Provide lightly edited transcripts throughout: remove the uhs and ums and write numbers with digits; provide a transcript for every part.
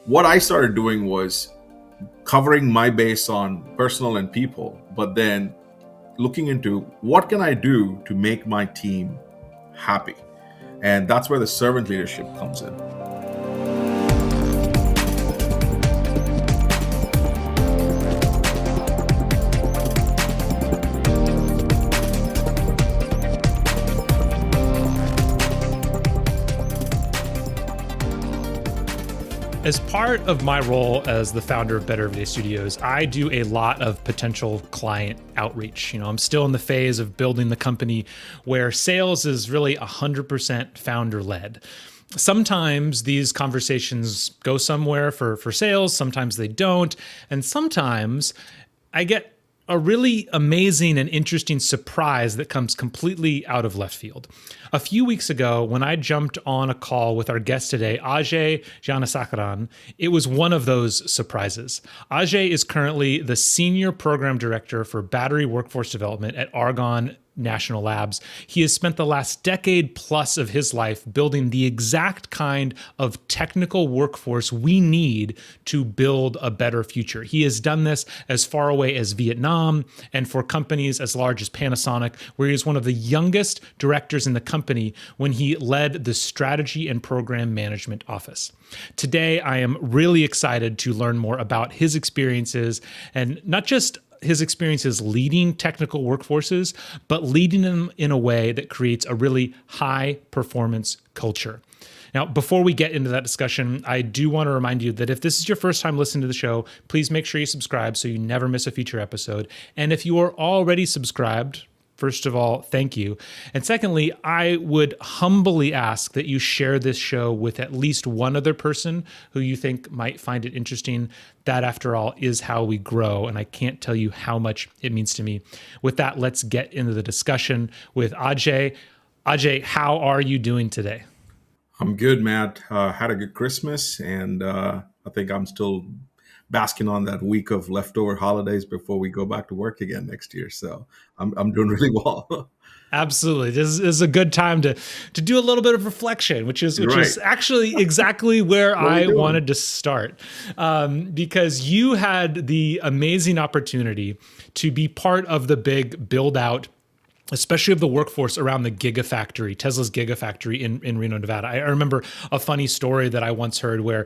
what I started doing was covering my base on personal and people, but then looking into what can I do to make my team happy. And that's where the servant leadership comes in. As part of my role as the founder of Better Everyday Studios, I do a lot of potential client outreach. I'm still in the phase of building the company where sales is really 100% founder led. Sometimes these conversations go somewhere for sales, sometimes they don't, and sometimes I get a really amazing and interesting surprise that comes completely out of left field. A few weeks ago, when I jumped on a call with our guest today, Ajay Gnanasekaran, it was one of those surprises. Ajay is currently the Senior Program Director for Battery Workforce Development at Argonne National Labs. He has spent the last decade plus of his life building the exact kind of technical workforce we need to build a better future. He has done this as far away as Vietnam and for companies as large as Panasonic, where he is one of the youngest directors in the company when he led the Strategy and Program Management Office. Today, I am really excited to learn more about his experiences, and not just his experiences leading technical workforces, but leading them in a way that creates a really high performance culture. Now, before we get into that discussion, I do want to remind you that if this is your first time listening to the show, please make sure you subscribe so you never miss a future episode. And if you are already subscribed, first of all, thank you. And secondly, I would humbly ask that you share this show with at least one other person who you think might find it interesting. That, after all, is how we grow, and I can't tell you how much it means to me. With that, let's get into the discussion with Ajay. Ajay, how are you doing today? I'm good, Matt. Had a good Christmas, and I think I'm still basking on that week of leftover holidays before we go back to work again next year. So I'm doing really well. Absolutely. This is a good time to do a little bit of reflection, which is actually exactly where I wanted to start, because you had the amazing opportunity to be part of the big build out, especially of the workforce around the Gigafactory, Tesla's Gigafactory in Reno, Nevada. I remember a funny story that I once heard where,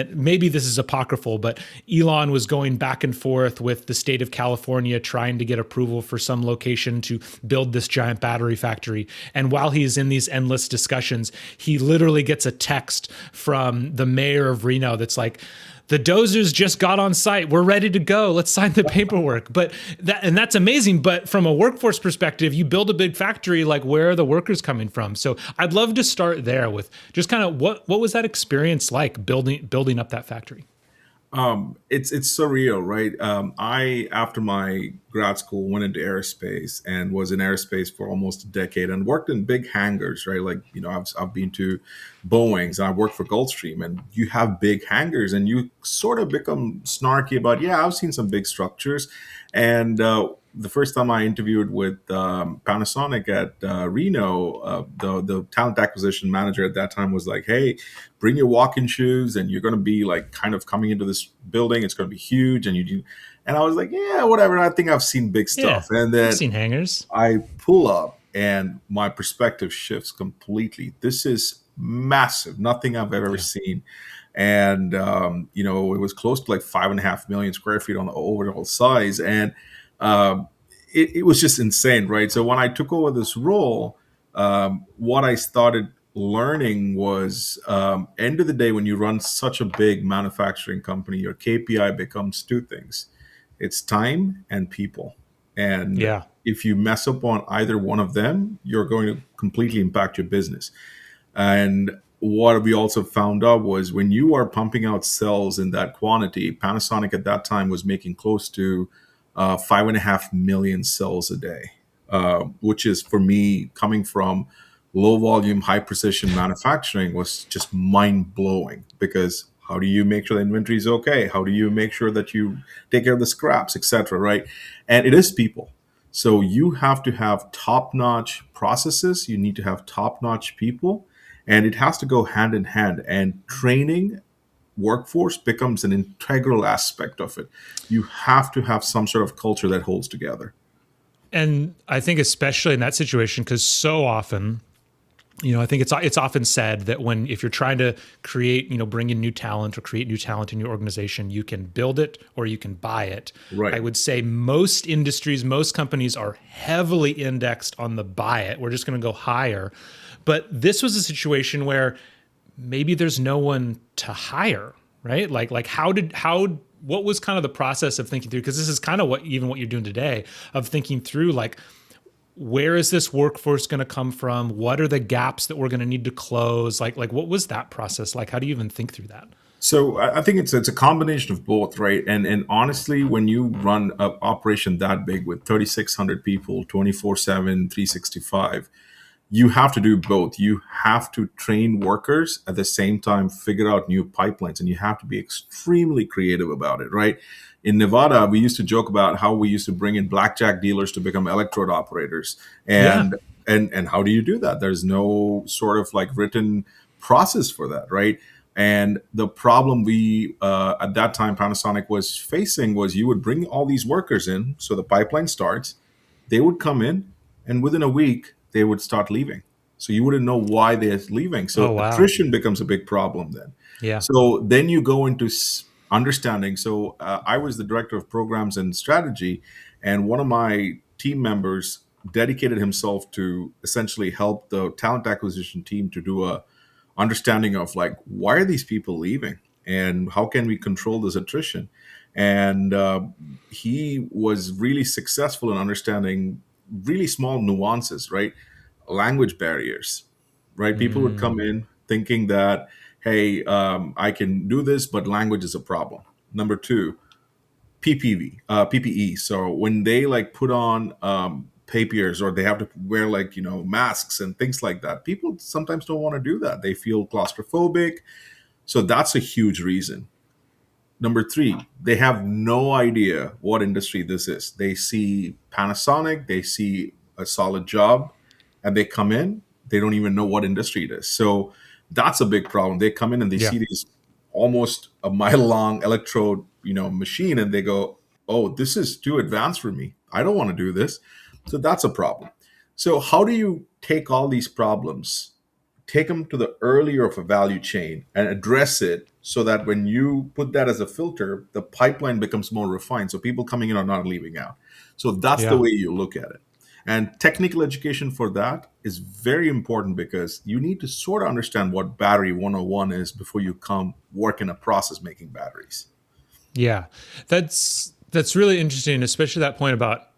maybe this is apocryphal, but Elon was going back and forth with the state of California trying to get approval for some location to build this giant battery factory. And while he's in these endless discussions, he literally gets a text from the mayor of Reno that's like, "The dozers just got on site. We're ready to go. Let's sign the paperwork." But that's amazing. But from a workforce perspective, you build a big factory, like, where are the workers coming from? So I'd love to start there with just kind of what was that experience like building up that factory? It's surreal, right? I, after my grad school, went into aerospace and was in aerospace for almost a decade and worked in big hangars, right? Like, I've been to Boeing's and I worked for Gulfstream, and you have big hangars and you sort of become snarky about, yeah, I've seen some big structures. And the first time I interviewed with Panasonic at Reno, the talent acquisition manager at that time was like, "Hey, bring your walking shoes, and you're going to be like kind of coming into this building. It's going to be huge." And I was like, "Yeah, whatever. I think I've seen big stuff." Yeah, and then I've seen hangars. I pull up, and my perspective shifts completely. This is massive. Nothing I've ever seen. And it was close to like 5.5 million square feet on the overall size, and it was just insane, right? So when I took over this role, what I started learning was, end of the day, when you run such a big manufacturing company, your KPI becomes two things: it's time and people. And if you mess up on either one of them, you're going to completely impact your business. And what we also found out was, when you are pumping out cells in that quantity, Panasonic at that time was making close to 5.5 million cells a day, which is, for me, coming from low volume, high precision manufacturing, was just mind blowing. Because how do you make sure the inventory is okay? How do you make sure that you take care of the scraps, etc., right? And it is people. So you have to have top-notch processes. You need to have top-notch people. And it has to go hand in hand. And training workforce becomes an integral aspect of it. You have to have some sort of culture that holds together. And I think especially in that situation, because so often, I think it's often said that when if you're trying to create, bring in new talent or create new talent in your organization, you can build it or you can buy it. I Right. would say most industries, most companies are heavily indexed on the buy it. We're just going to go higher. But this was a situation where maybe there's no one to hire, right? Like how what was kind of the process of thinking through, because this is kind of what you're doing today, of thinking through like, where is this workforce going to come from? What are the gaps that we're going to need to close? Like what was that process like? How do you even think through that? So I think it's a combination of both, right? And honestly, when you run an operation that big with 3,600 people, 24/7, 365, you have to do both. You have to train workers at the same time, figure out new pipelines, and you have to be extremely creative about it, right? In Nevada, we used to joke about how we used to bring in blackjack dealers to become electrode operators, Yeah. and how do you do that? There's no sort of like written process for that, right? And the problem we at that time Panasonic was facing was you would bring all these workers in, so the pipeline starts, they would come in, and within a week they would start leaving. So you wouldn't know why they're leaving. Oh, So wow. attrition becomes a big problem then. Yeah. So then you go into understanding. So I was the director of programs and strategy, and one of my team members dedicated himself to essentially help the talent acquisition team to do a understanding of like why are these people leaving and how can we control this attrition. And he was really successful in understanding really small nuances, right? Language barriers, right? People would come Mm, in thinking that, hey, I can do this, but language is a problem. Number two, PPE. So when they like put on papiers or they have to wear like masks and things like that, people sometimes don't want to do that. They feel claustrophobic. So that's a huge reason. Number three, they have no idea what industry this is. They see Panasonic, they see a solid job, and they come in, they don't even know what industry it is. So that's a big problem. They come in and they yeah. see these almost a mile long electrode, machine, and they go, "Oh, this is too advanced for me. I don't want to do this." So that's a problem. So how do you take all these problems, take them to the earlier of a value chain and address it so that when you put that as a filter, the pipeline becomes more refined. So people coming in are not leaving out. So that's the Yeah. way you look at it. And technical education for that is very important because you need to sort of understand what battery 101 is before you come work in a process making batteries. Yeah. That's really interesting, especially that point about,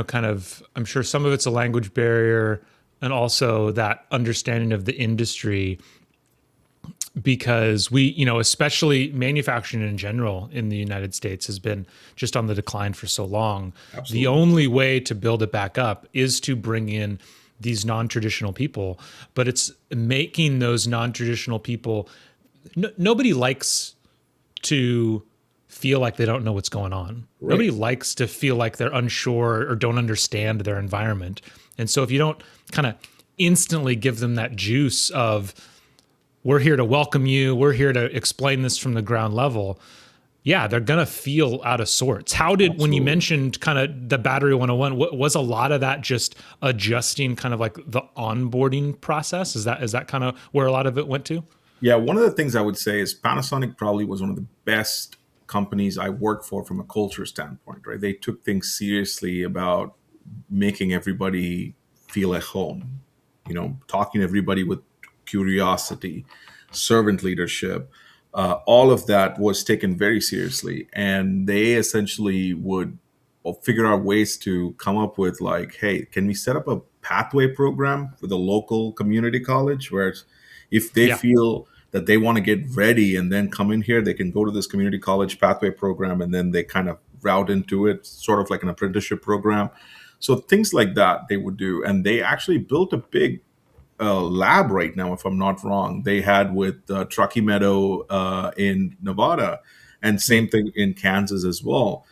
kind of, I'm sure some of it's a language barrier and also that understanding of the industry, because we, especially manufacturing in general in the United States has been just on the decline for so long. The Absolutely. only way to build it back up is to bring in these non-traditional people, but it's making those non-traditional people, nobody likes to feel like they don't know what's going on. Right. Nobody likes to feel like they're unsure or don't understand their environment. And so if you don't kind of instantly give them that juice of, we're here to welcome you, we're here to explain this from the ground level, yeah, they're going to feel out of sorts. How did, when you Absolutely. mentioned kind of the battery 101, was a lot of that just adjusting kind of like the onboarding process? Is that kind of where a lot of it went to? Yeah, one of the things I would say is Panasonic probably was one of the best companies I worked for from a culture standpoint, right? They took things seriously about making everybody feel at home, talking to everybody with curiosity, servant leadership. All of that was taken very seriously. And they essentially would figure out ways to come up with, like, hey, can we set up a pathway program with a local community college where if they Yeah. feel that they want to get ready and then come in here, they can go to this community college pathway program and then they kind of route into it, sort of like an apprenticeship program. So things like that they would do. And they actually built a big lab right now, if I'm not wrong. They had with Truckee Meadow in Nevada, and Mm. same thing in Kansas as well.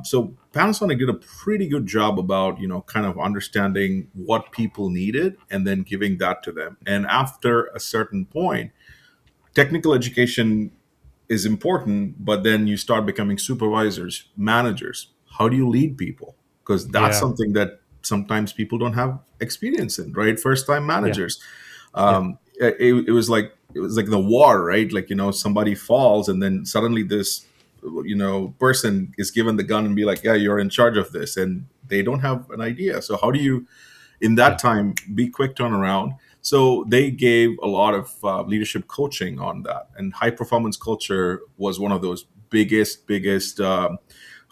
So Panasonic did a pretty good job about kind of understanding what people needed and then giving that to them. And after a certain point, technical education is important, but then you start becoming supervisors, managers. How do you lead people? Because that's Yeah. something that sometimes people don't have experience in, right? First time Yeah. managers. Yeah. It was like the war, right? Like, somebody falls and then suddenly this, person is given the gun and be like, yeah, you're in charge of this. And they don't have an idea. So how do you, in that Yeah. time, be quick turnaround? So they gave a lot of leadership coaching on that, and high performance culture was one of those biggest.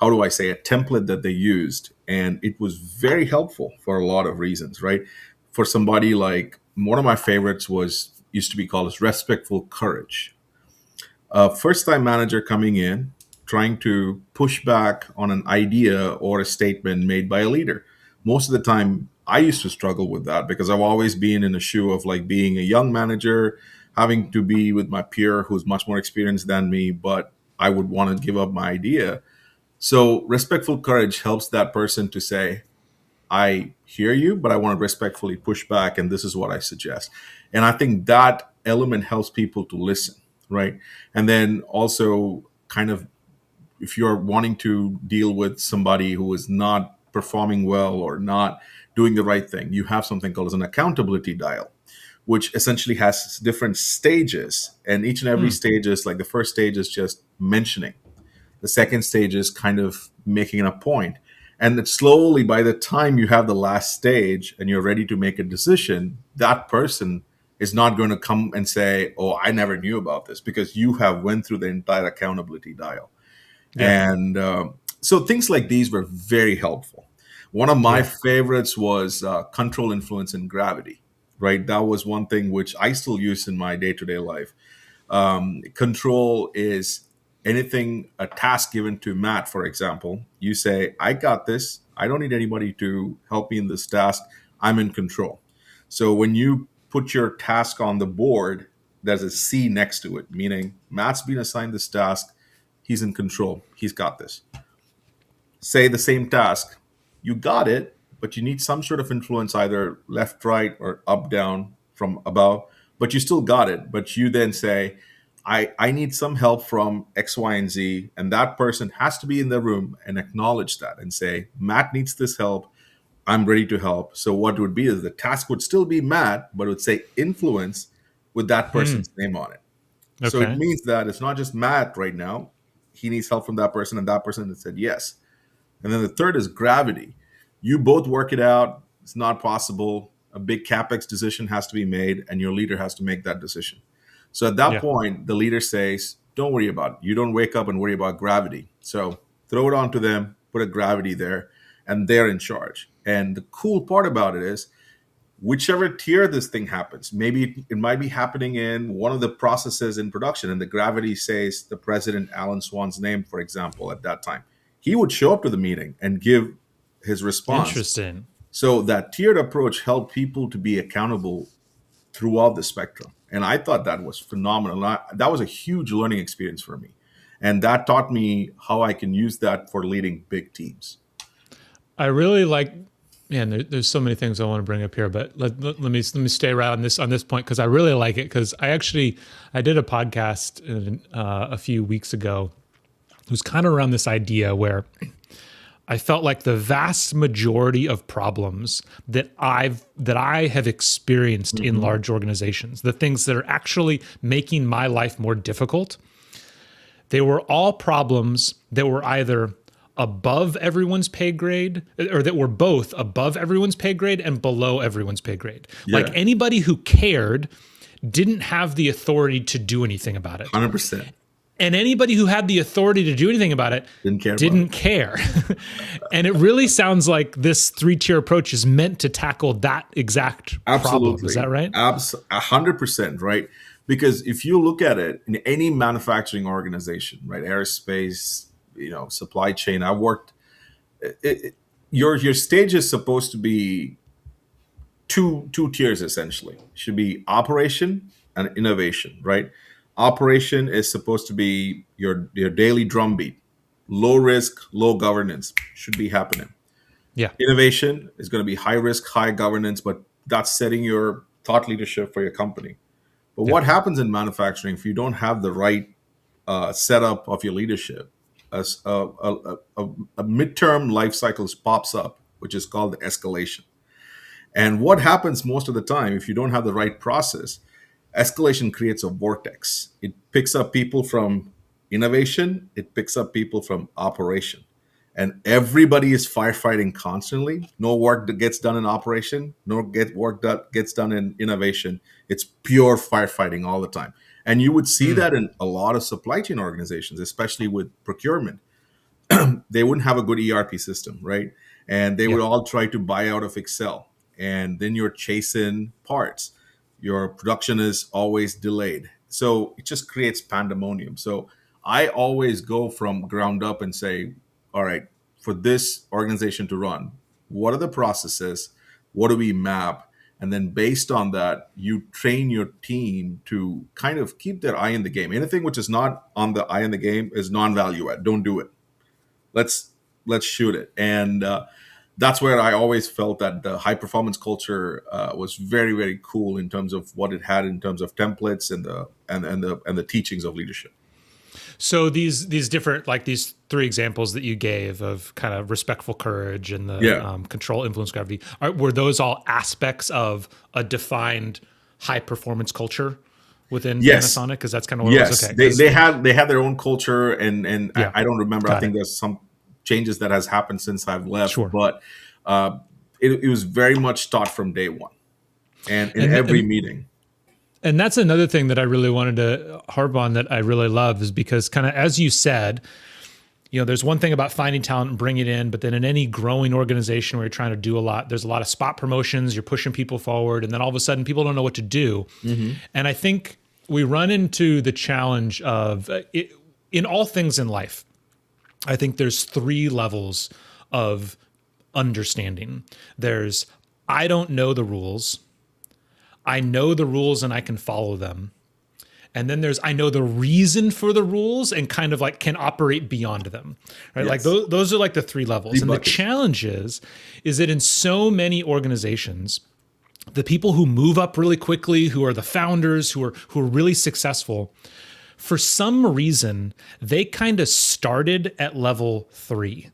How do I say, a template that they used, and it was very helpful for a lot of reasons, right? For somebody like, one of my favorites was used to be called as respectful courage. A first time manager coming in, trying to push back on an idea or a statement made by a leader. Most of the time, I used to struggle with that because I've always been in a shoe of like being a young manager, having to be with my peer who's much more experienced than me, but I would want to give up my idea. So, respectful courage helps that person to say, I hear you, but I want to respectfully push back, and this is what I suggest. And I think that element helps people to listen, right? And then also, kind of, if you're wanting to deal with somebody who is not performing well or not doing the right thing, you have something called as an accountability dial, which essentially has different stages. And each and every Mm. stage is like, the first stage is just mentioning, the second stage is kind of making a point. And then slowly, by the time you have the last stage and you're ready to make a decision, that person is not going to come and say, "Oh, I never knew about this," because you have went through the entire accountability dial. Yeah. And so things like these were very helpful. One of my Yeah. favorites was control, influence, and gravity. Right, that was one thing which I still use in my day-to-day life. Control is anything, a task given to Matt, for example. You say, I got this. I don't need anybody to help me in this task. I'm in control. So when you put your task on the board, there's a C next to it, meaning Matt's been assigned this task. He's in control. He's got this. Say the same task. You got it, but you need some sort of influence, either left, right, or up, down, from above, but you still got it. But you then say, I need some help from X, Y, and Z. And that person has to be in the room and acknowledge that and say, Matt needs this help. I'm ready to help. So what would be is the task would still be Matt, but it would say influence with that Mm. person's name on it. So it Okay. means that it's not just Matt right now. He needs help from that person, and that person has said yes. And then the third is gravity. You both work it out. It's not possible. A big capex decision has to be made, and your leader has to make that decision. So at that Yeah. point, the leader says, don't worry about it. You don't wake up and worry about gravity. So throw it onto them, put a gravity there, and they're in charge. And the cool part about it is, whichever tier this thing happens, maybe it might be happening in one of the processes in production, and the gravity says the president, Alan Swan's name, for example, at that time. He would show up to the meeting and give his response. Interesting. So that tiered approach helped people to be accountable throughout the spectrum. And I thought that was phenomenal. That was a huge learning experience for me. And that taught me how I can use that for leading big teams. I really like, man. There's so many things I want to bring up here, but let me stay right on this point because I really like it because I did a podcast a few weeks ago. It was kind of around this idea where I felt like the vast majority of problems that I have experienced in Mm-hmm. large organizations, the things that are actually making my life more difficult, they were all problems that were either above everyone's pay grade or that were both above everyone's pay grade and below everyone's pay grade. Like Yeah, anybody who cared didn't have the authority to do anything about it. 100%. And anybody who had the authority to do anything about it Didn't care about didn't it. care. And it really sounds like this three-tier approach is meant to tackle that exact problem. Is Absolutely. that right? 100%, right? Because if you look at it in any manufacturing organization, right, aerospace, supply chain, I worked, your stage is supposed to be two tiers essentially. Should be operation and innovation, right? Operation is supposed to be your daily drumbeat. Low risk, low governance should be happening. Yeah. Innovation is going to be high risk, high governance, but that's setting your thought leadership for your company. But Yeah. what happens in manufacturing if you don't have the right setup of your leadership, as a midterm life cycles pops up, which is called the escalation. And what happens most of the time, if you don't have the right process, escalation creates a vortex. It picks up people from innovation, it picks up people from operation. And everybody is firefighting constantly. No work that gets done in operation, no work that gets done in innovation. It's pure firefighting all the time. And you would see that in a lot of supply chain organizations, especially with procurement. They wouldn't have a good ERP system, right? And they would all try to buy out of Excel. And then you're chasing parts. Your production is always delayed. So it just creates pandemonium. So I always go from ground up and say, all right, for this organization to run, what are the processes? What do we map? And then based on that, you train your team to kind of keep their eye in the game. Anything which is not on the eye in the game is non-value add. Don't do it. Let's shoot it. And that's where I always felt that the high performance culture was very, very cool in terms of what it had in terms of templates and the teachings of leadership. So these different, like these three examples that you gave of kind of respectful courage and the control, influence, gravity, were those all aspects of a defined high performance culture within Panasonic? Because that's kind of what it was. Okay, they had their own culture, and I don't remember. I think there's some changes that has happened since I've left, but it was very much taught from day one, and in every meeting. And that's another thing that I really wanted to harp on that I really love, is because kind of, as you said, you know, there's one thing about finding talent and bringing it in, but then in any growing organization where you're trying to do a lot, there's a lot of spot promotions, you're pushing people forward, and then all of a sudden people don't know what to do. And I think we run into the challenge of, in all things in life, I think there's three levels of understanding. There's, I don't know the rules. I know the rules and I can follow them. And then there's, I know the reason for the rules and kind of like can operate beyond them, right? Like those are like the three levels. And the challenge is that in so many organizations, the people who move up really quickly, who are the founders, who are really successful, for some reason, they kind of started at level 3.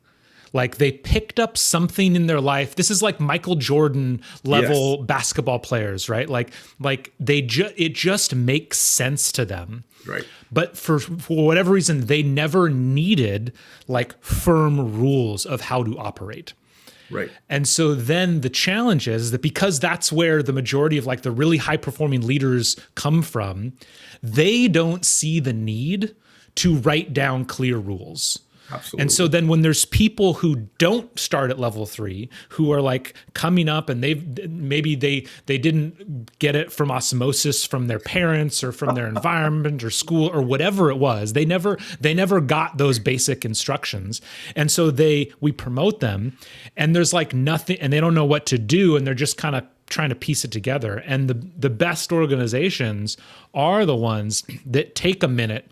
Like they picked up something in their life. This is like Michael Jordan level basketball players, right? Like it just makes sense to them. Right. But for whatever reason, they never needed like firm rules of how to operate. Right. And so then the challenge is that because that's where the majority of like the really high performing leaders come from, they don't see the need to write down clear rules. Absolutely. And so then when there's people who don't start at level 3, who are like coming up and they didn't get it from osmosis from their parents or from their environment or school or whatever it was, they never got those basic instructions. And so we promote them and there's like nothing, and they don't know what to do, and they're just kind of trying to piece it together. And the best organizations are the ones that take a minute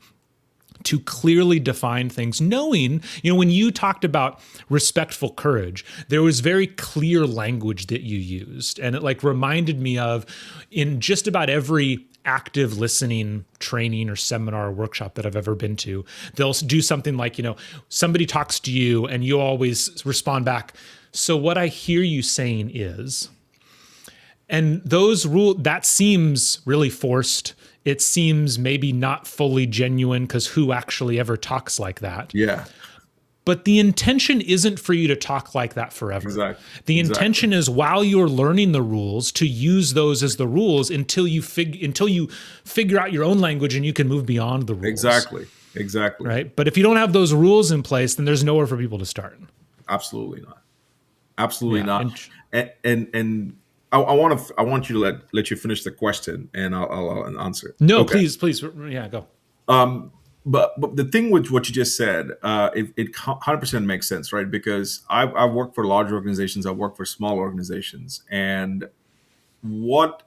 to clearly define things, knowing, you know, when you talked about respectful courage, there was very clear language that you used. And it like reminded me of, in just about every active listening training or seminar or workshop that I've ever been to, they'll do something like, you know, somebody talks to you and you always respond back, so what I hear you saying is, and those rules, that seems really forced. It seems maybe not fully genuine, because who actually ever talks like that? Yeah. But the intention isn't for you to talk like that forever. Exactly. The intention is, while you're learning the rules, to use those as the rules until you figure out your own language and you can move beyond the rules. Exactly. Right? But if you don't have those rules in place, then there's nowhere for people to start. Absolutely not. And I want you to let you finish the question, and I'll answer it. No, okay. please, yeah, go. But the thing with what you just said, it 100% makes sense, right? Because I've worked for large organizations, I've worked for small organizations, and what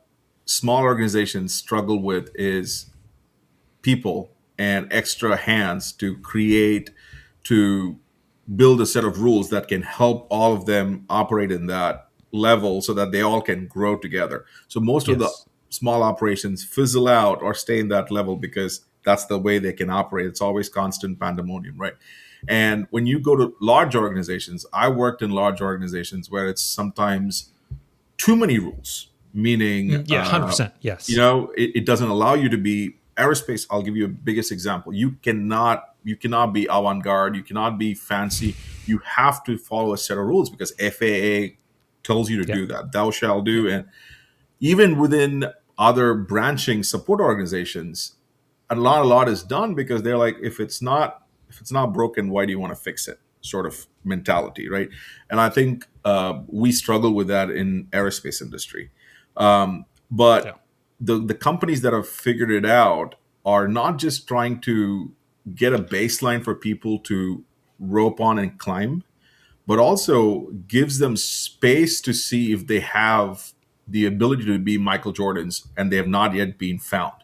small organizations struggle with is people and extra hands to build a set of rules that can help all of them operate in that level so that they all can grow together. So most of the small operations fizzle out or stay in that level because That's the way they can operate. It's always constant pandemonium, right? And when you go to large organizations, I worked in large organizations where it's sometimes too many rules, meaning, Yeah, 100%. Yes. it doesn't allow you to be aerospace. I'll give you a biggest example. You cannot be avant-garde. You cannot be fancy. You have to follow a set of rules because FAA tells you to Yeah. do that. Thou shall Yeah. do. And even within other branching support organizations, a lot is done because they're like, if it's not broken, why do you want to fix it? Sort of mentality, right? And I think we struggle with that in aerospace industry. Yeah. But the companies that have figured it out are not just trying to get a baseline for people to rope on and climb, but also gives them space to see if they have the ability to be Michael Jordans and they have not yet been found.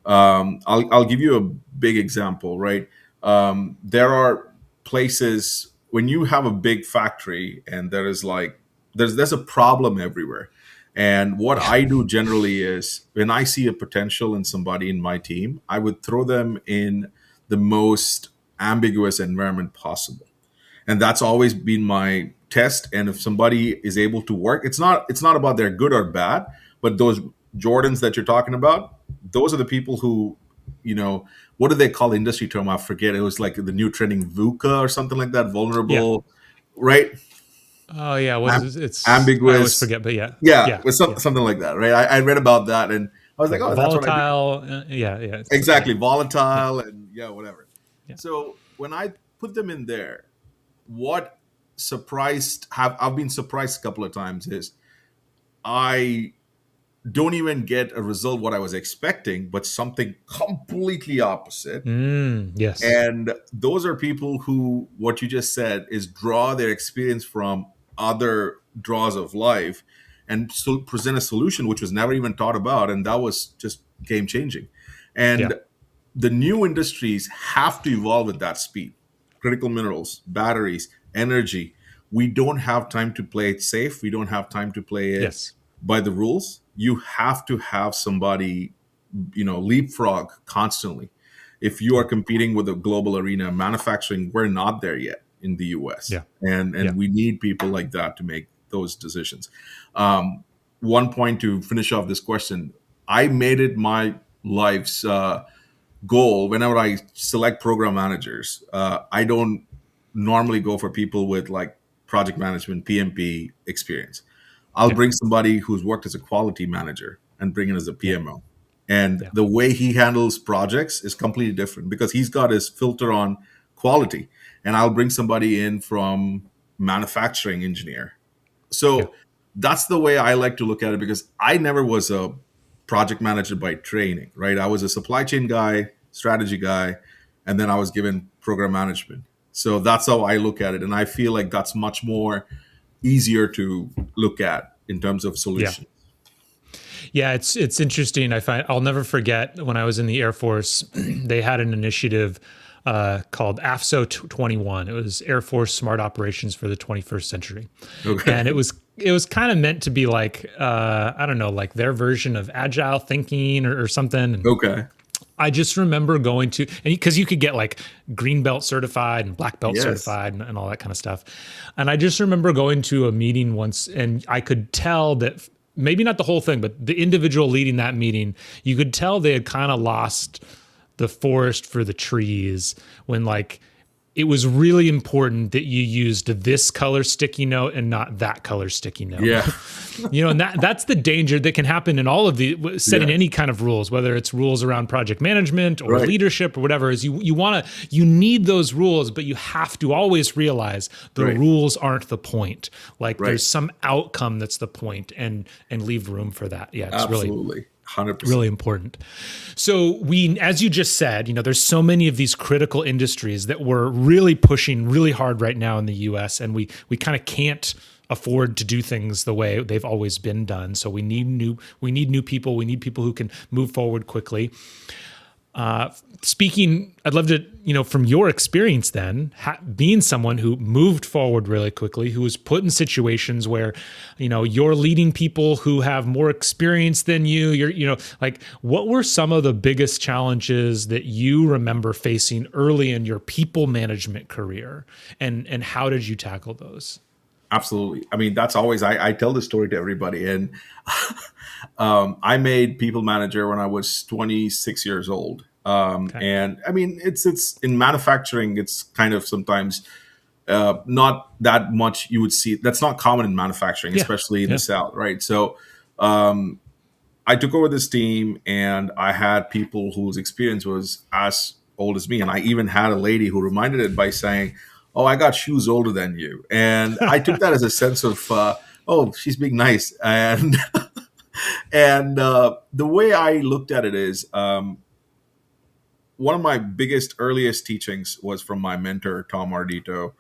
I'll give you a big example, right? There are places when you have a big factory and there's a problem everywhere. And what Yeah. I do generally is when I see a potential in somebody in my team, I would throw them in the most ambiguous environment possible, and that's always been my test. And if somebody is able to work, it's not about they're good or bad, but those Jordans that you're talking about, those are the people who, what do they call the industry term? I forget. It was like the new trending VUCA or something like that, Yeah. vulnerable, right? Oh yeah. What is it? I always Ambiguous. forget, but yeah. Yeah, Yeah. with Yeah. something like that, right? I read about that and I was like, Like oh, that's what I do. volatile. Yeah. Yeah. Exactly, Yeah. volatile and yeah, whatever. Yeah. So when I put them in there, what I've been surprised a couple of times is I don't even get a result what I was expecting, but something completely opposite. Yes. And those are people who, what you just said, is draw their experience from other draws of life and so present a solution which was never even thought about. And that was just game changing. Yeah. And the new industries have to evolve at that speed. Critical minerals, batteries, energy. We don't have time to play it safe. We don't have time to play it Yes. by the rules. You have to have somebody, leapfrog constantly. If you are competing with a global arena, manufacturing, we're not there yet in the US. Yeah. And Yeah. we need people like that to make those decisions. Um, One point to finish off this question, I made it my life's goal whenever I select program managers. I don't normally go for people with like project management, PMP experience. I'll Yeah. bring somebody who's worked as a quality manager and bring in as a Yeah. PMO. And Yeah. the way he handles projects is completely different because he's got his filter on quality. And I'll bring somebody in from manufacturing engineer. Yeah. So that's the way I like to look at it because I never was a project manager by training, right? I was a supply chain guy, strategy guy, and then I was given program management. So that's how I look at it. And I feel like that's much more easier to look at in terms of Yeah. solutions. Yeah, it's interesting. I'll never forget when I was in the Air Force, they had an initiative called AFSO 21. It was Air Force Smart Operations for the 21st Century, Okay. and it was kind of meant to be like I don't know, like their version of agile thinking or something. And Okay. I just remember going to, and because you could get like green belt certified and black belt Yes. certified and all that kind of stuff. And I just remember going to a meeting once and I could tell that maybe not the whole thing, but the individual leading that meeting, you could tell they had kind of lost the forest for the trees when like it was really important that you used this color sticky note and not that color sticky note. Yeah. And that's the danger that can happen in all of the setting Yeah. any kind of rules, whether it's rules around project management or Right. leadership or whatever. Is you need those rules, but you have to always realize the Right. rules aren't the point. Like Right. there's some outcome that's the point, and leave room for that. Yeah, it's really Absolutely. 100%. really important. So as you just said, there's so many of these critical industries that we're really pushing really hard right now in the US, and we kind of can't afford to do things the way they've always been done. So we need new people. We need people who can move forward quickly. Speaking, I'd love to, from your experience then, being someone who moved forward really quickly, who was put in situations where, you're leading people who have more experience than you. Like, what were some of the biggest challenges that you remember facing early in your people management career, and how did you tackle those? Absolutely. I mean, that's always, I tell this story to everybody. And I made people manager when I was 26 years old. Okay. And I mean, it's in manufacturing, it's kind of sometimes not that much you would see. That's not common in manufacturing, Yeah. especially in the Yeah. South, right? So um, I took over this team and I had people whose experience was as old as me. And I even had a lady who reminded it by saying, "Oh, I got shoes older than you." And I took that as a sense of, oh, she's being nice. And the way I looked at it is, one of my biggest, earliest teachings was from my mentor, Tom Ardito,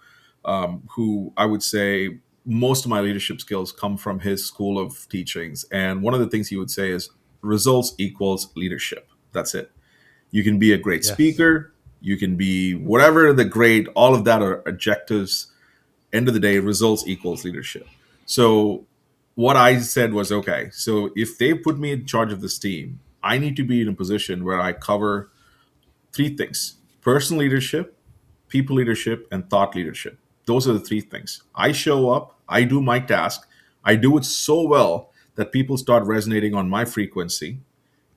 who I would say most of my leadership skills come from his school of teachings. And one of the things he would say is results equals leadership. That's it. You can be a great Yes. speaker, you can be whatever the grade, all of that are adjectives. End of the day, results equals leadership. So what I said was, okay, so if they put me in charge of this team, I need to be in a position where I cover three things: personal leadership, people leadership, and thought leadership. Those are the three things. I show up, I do my task, I do it so well that people start resonating on my frequency.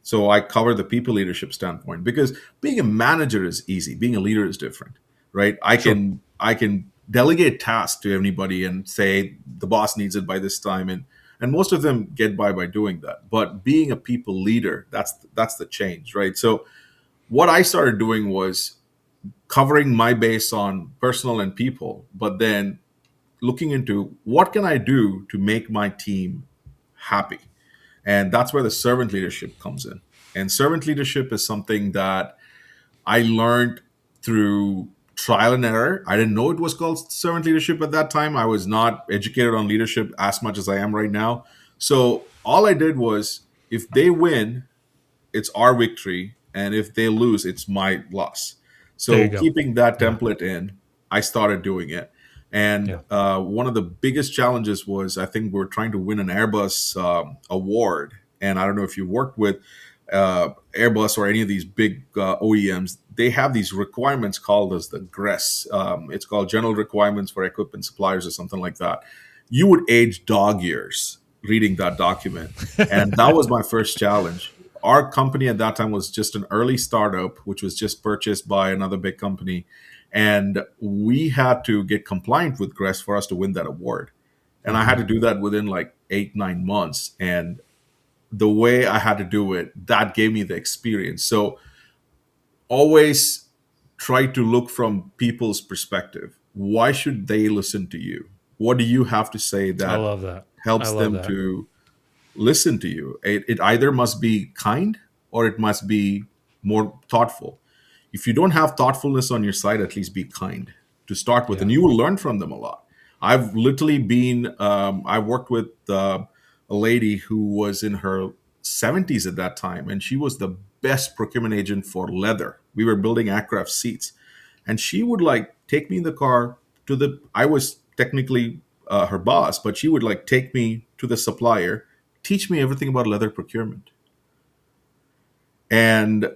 So I cover the people leadership standpoint, because being a manager is easy, being a leader is different, right? Sure. I can delegate tasks to anybody and say the boss needs it by this time, and most of them get by doing that. But being a people leader, that's the change, right? So what I started doing was covering my base on personal and people, but then looking into what can I do to make my team happy. And that's where the servant leadership comes in. And servant leadership is something that I learned through trial and error. I didn't know it was called servant leadership at that time. I was not educated on leadership as much as I am right now. So all I did was, if they win, it's our victory, and if they lose, it's my loss. There you So go. keeping that Yeah. template in, I started doing it. And Yeah. one of the biggest challenges was, I think we're trying to win an Airbus award. And I don't know if you worked with Airbus or any of these big OEMs. They have these requirements called as the GRES. It's called General Requirements for Equipment Suppliers or something like that. You would age dog years reading that document. And that was my first challenge. Our company at that time was just an early startup, which was just purchased by another big company. And we had to get compliant with GRES for us to win that award. And I had Mm-hmm. to do that within like 8, 9 months. And the way I had to do it, that gave me the experience. So always try to look from people's perspective. Why should they listen to you? What do you have to say I that love that. I helps love them that. to listen to you? It either must be kind or it must be more thoughtful. If you don't have thoughtfulness on your side, at least be kind to start with, Yeah. and you will learn from them a lot. I've literally been, I worked with a lady who was in her 70s at that time, and she was the best procurement agent for leather. We were building aircraft seats, and she would like take me in the car to the, I was technically her boss, but she would like take me to the supplier, teach me everything about leather procurement. And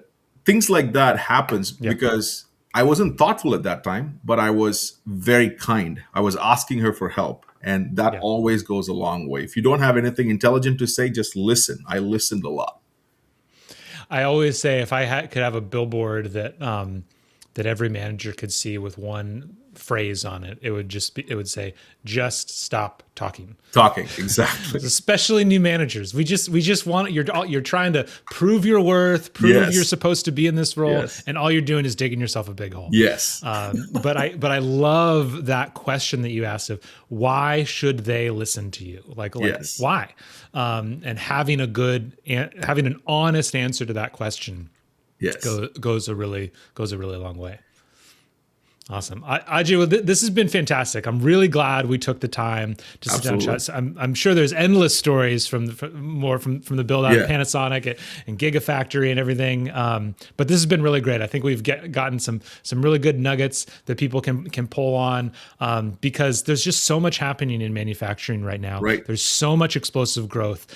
things like that happens Yeah. because I wasn't thoughtful at that time, but I was very kind. I was asking her for help, and that Yeah. always goes a long way. If you don't have anything intelligent to say, just listen. I listened a lot. I always say if I could have a billboard that every manager could see with one phrase on it, it would say, "Just stop talking." Talking, exactly. Especially new managers. We just want, you're trying to prove your worth, prove you're Yes. supposed to be in this role, Yes. and all you're doing is digging yourself a big hole. Yes. But I love that question that you asked of why should they listen to you? Like Yes. why? And having an honest answer to that question Yes. goes a really long way. Awesome. Ajay, well, this has been fantastic. I'm really glad we took the time to sit down and chat. I'm sure there's endless stories from the build out of Panasonic and Gigafactory and everything. But this has been really great. I think we've gotten some really good nuggets that people can pull on, because there's just so much happening in manufacturing right now. Right. There's so much explosive growth.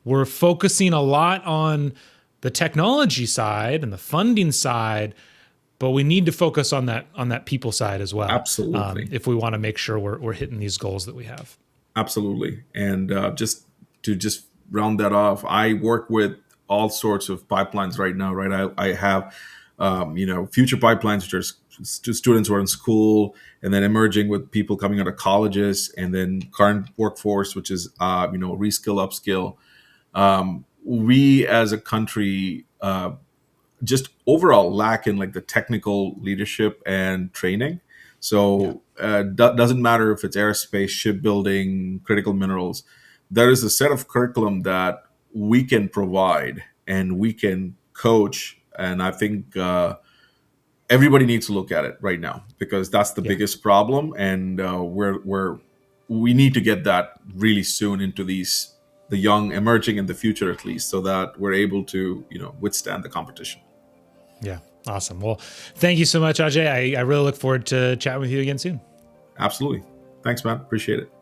We're focusing a lot on the technology side and the funding side, but we need to focus on that people side as well. Absolutely. If we want to make sure we're hitting these goals that we have. Absolutely. And just to round that off, I work with all sorts of pipelines right now, right? I have, future pipelines, which are students who are in school, and then emerging with people coming out of colleges, and then current workforce, which is, reskill, upskill. We as a country, just overall lack in like the technical leadership and training. So doesn't matter if it's aerospace, shipbuilding, critical minerals. There is a set of curriculum that we can provide and we can coach. And I think everybody needs to look at it right now, because that's the biggest problem. And we need to get that really soon into the young emerging in the future, at least, so that we're able to withstand the competition. Yeah. Awesome. Well, thank you so much, Ajay. I really look forward to chatting with you again soon. Absolutely. Thanks, man. Appreciate it.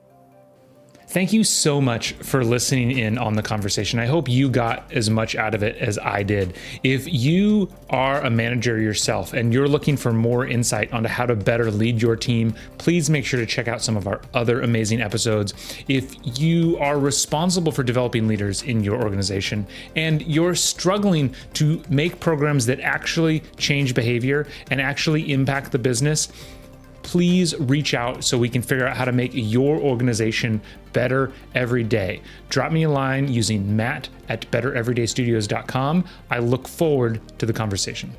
Thank you so much for listening in on the conversation. I hope you got as much out of it as I did. If you are a manager yourself and you're looking for more insight onto how to better lead your team, please make sure to check out some of our other amazing episodes. If you are responsible for developing leaders in your organization and you're struggling to make programs that actually change behavior and actually impact the business, please reach out so we can figure out how to make your organization better every day. Drop me a line using matt@bettereverydaystudios.com. I look forward to the conversation.